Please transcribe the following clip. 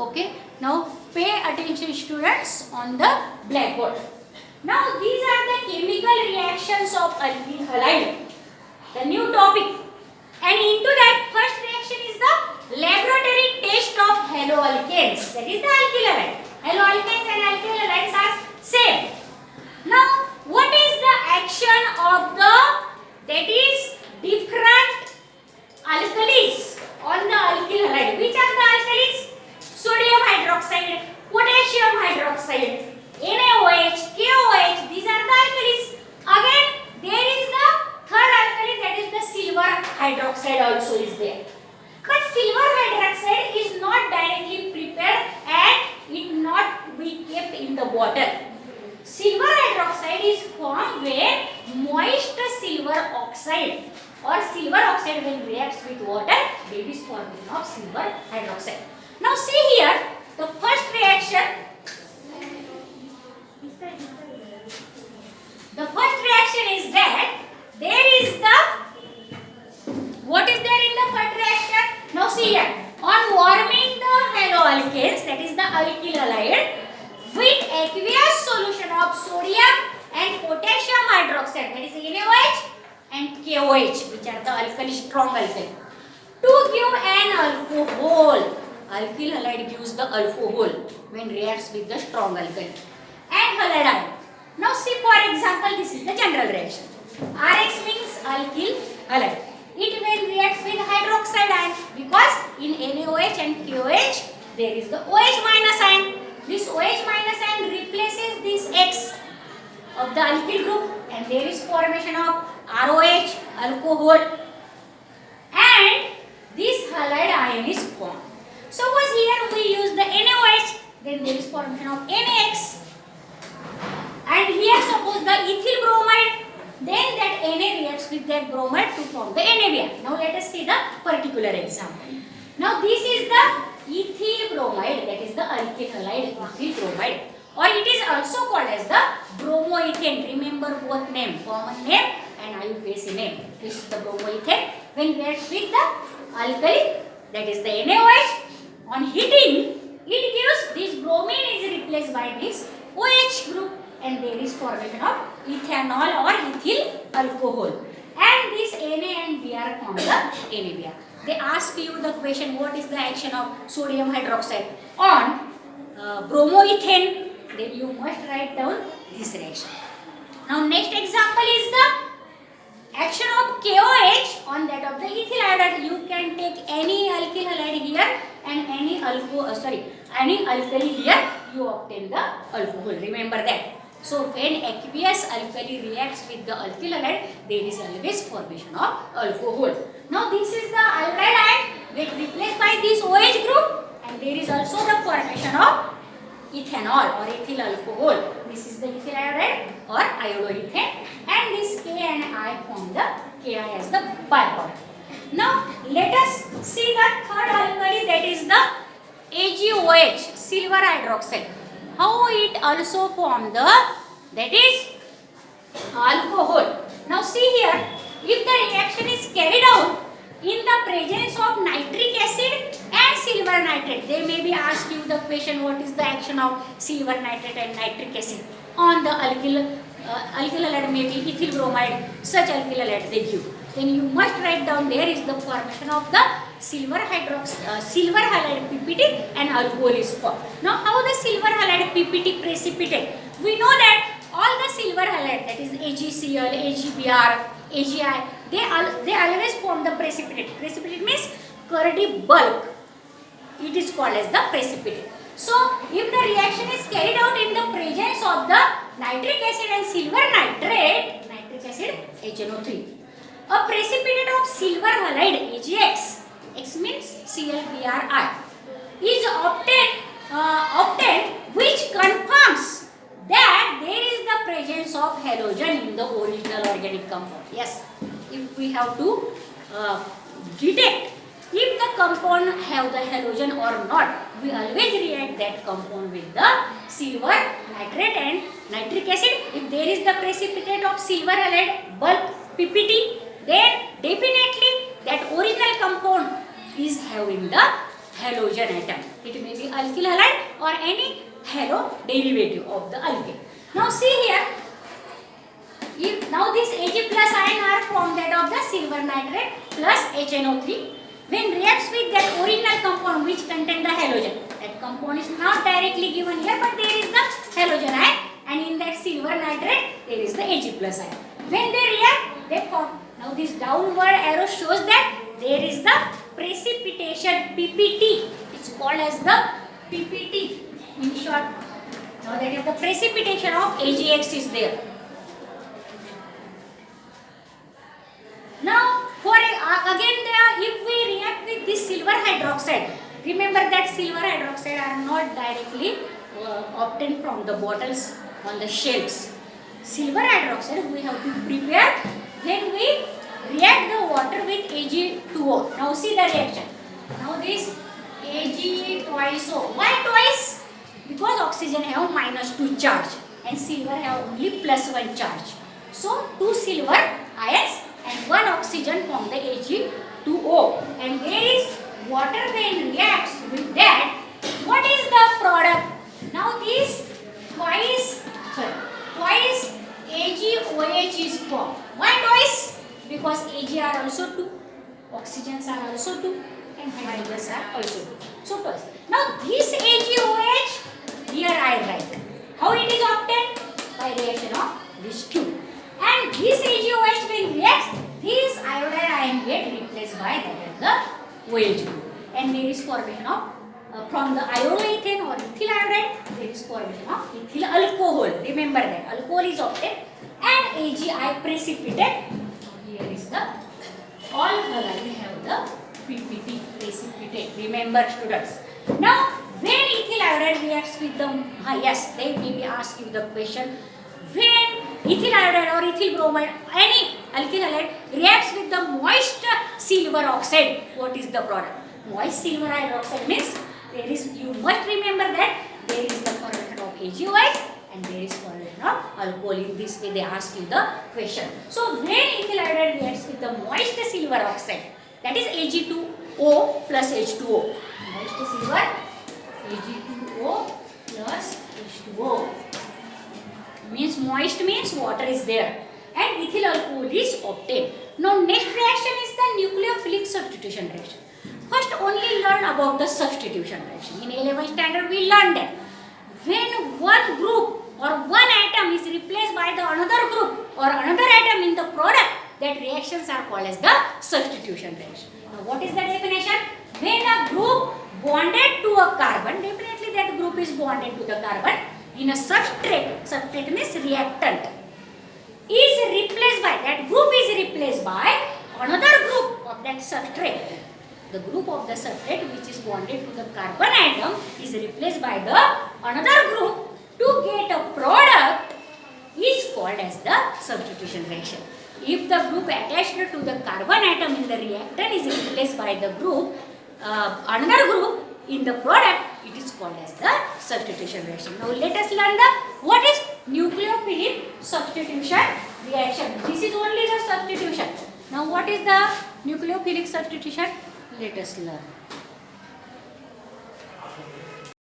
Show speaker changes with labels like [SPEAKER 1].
[SPEAKER 1] Okay, now pay attention students on the blackboard. Now these are the chemical reactions of alkyl halide, the new topic, and into that first reaction is the laboratory test of haloalkanes, that is the alkyl halide. Haloalkanes and alkyl halides are same. Now what is the action of the, that is different alkalis on the alkyl halide? Which are the alkalis? Sodium hydroxide, potassium hydroxide, NaOH, KOH, these are the alkalis. Again there is the third alkali, that is the silver hydroxide also is there. But silver hydroxide is not directly prepared and it not be kept in the bottle. Silver hydroxide is formed when moist silver oxide or silver oxide when reacts with water, that is formation of silver hydroxide. Now see here, the first reaction, is that there is the, what is there in the first reaction? Now see here, on warming the haloalkanes, that is the alkyl halide, with aqueous solution of sodium and potassium hydroxide, that is NaOH and KOH, which are the alkali, strong alkali, to give an alcohol. Alkyl halide gives the alcohol when reacts with the strong alkali and halide. Now see, for example, this is the general reaction. RX means alkyl halide. It when reacts with hydroxide ion, because in NaOH and KOH there is the OH minus ion. This OH minus ion replaces this X of the alkyl group and there is formation of ROH, alcohol, and this halide ion is formed. Suppose here we use the NaOH, then there is formation of NaX, and here suppose the ethyl bromide, then that Na reacts with that bromide to form the NaBr. Now let us see the particular example. Now this is the ethyl bromide, that is the alkyl halide ethyl bromide, or it is also called as the bromoethane. Remember both name, common name and IUPAC name. This is the bromoethane. When reacts with the alkali, that is the NaOH, on heating it gives this bromine is replaced by this OH group and there is formation of ethanol or ethyl alcohol, and this Na and Br form the NaBr. They ask you the question, what is the action of sodium hydroxide on bromoethane, then you must write down this reaction. Now next example is the action of KOH on that of the ethyl iodide. You can take any alkyl halide here and any alkali here, you obtain the alcohol. Remember that. So when aqueous alkali reacts with the alkyl halide, there is always formation of alcohol. Now this is the iodide ion get replaced by this OH group and there is also the formation of ethanol or ethyl alcohol. This is the ethyl iodide or iodoethane, and this K and I form the Ki as the byproduct. Now let us see the third alkali, that is the AgOH, silver hydroxide. How it also form the, that is alcohol. Now see here, if the reaction is carried out in the presence of nitric acid and silver nitrate, they may be ask you the question, what is the action of silver nitrate and nitric acid on the alkyl halide, maybe ethyl bromide, such alkyl halide they give. Then you must write down there is the formation of the silver halide PPT and alcohol is formed. Now how the silver halide PPT precipitate? We know that all the silver halide, that is AgCl, AgBr, AgI, they always form the precipitate. Precipitate means curdy bulk. It is called as the precipitate. So if the reaction is carried out in the presence of the nitric acid and silver nitrate, nitric acid HNO3, a precipitate of silver halide AgX, X means ClBrI, is obtained, which confirms that there is the presence of halogen in the original organic compound. Yes, if we have to detect if the compound have the halogen or not, we always react that compound with the silver nitrate and nitric acid. If there is the precipitate of silver halide bulk PPT, then definitely that original compound is having the halogen atom. It may be alkyl halide or any halo derivative of the alkane. Now see here, if now this Ag plus ion are from that of the silver nitrate plus HNO3. When reacts with that original compound which contain the halogen, that compound is not directly given here, but there is the halogen ion, and in that silver nitrate there is the Ag plus ion. When they react, they form. Now this downward arrow shows that there is the precipitation, PPT. It's called as the PPT in short. Now that is the precipitation of AgX is there. Now for again if we react with this silver hydroxide, remember that silver hydroxide are not directly obtained from the bottles on the shelves. Silver hydroxide we have to prepare when we react the water with Ag2O. Now see the reaction. Now this Ag twice O. Why twice? Because oxygen have -2 charge and silver have only +1 charge. So 2 silver ions and 1 oxygen from the Ag2O, and there is water when reacts with that. What is the product? Now this twice AgOH is formed. Why twice? Because Ag are also 2, oxygens are also 2, and hydrogens are also 2. So twice. Now this AgOH, here I write. How it is obtained? By reaction of these two. And this AgOH when reacts, this iodide ion get replaced by that of the OH group. And there is formation of from the iodoethane or ethyl iodide, there is formation of ethyl alcohol. Remember that alcohol is obtained and AgI precipitate. Here is the all halide have the PPT, precipitate. Remember students. Now when ethyl iodide reacts with the yes, they may be ask you the question, when ethyl iodide or ethyl bromide, any alkyl halide reacts with the moist silver oxide, what is the product? Moist silver hydroxide means there is, you must remember that there is the formation of AgOH and there is formation of alcohol. In this way they ask you the question. So when ethyl iodide reacts with the moist silver oxide, that is Ag2O plus H2O. Moist silver, Ag2O plus H2O. Means moist means water is there and ethyl alcohol is obtained. Now next reaction is the nucleophilic substitution reaction. First only learn about the substitution reaction. In 11th standard we learned that when one group or one atom is replaced by the another group or another atom in the product, that reactions are called as the substitution reaction. Now what is the definition? When a group bonded to a carbon, definitely that group is bonded to the carbon in a substrate means reactant, is replaced by, that group is replaced by another group of that substrate. The group of the substrate which is bonded to the carbon atom is replaced by the another group to get a product is called as the substitution reaction. If the group attached to the carbon atom in the reactant is replaced by the group, another group in the product, it is called as the substitution reaction. Now let us learn the what is nucleophilic substitution reaction. This is only the substitution. Now what is the nucleophilic substitution? Let us learn.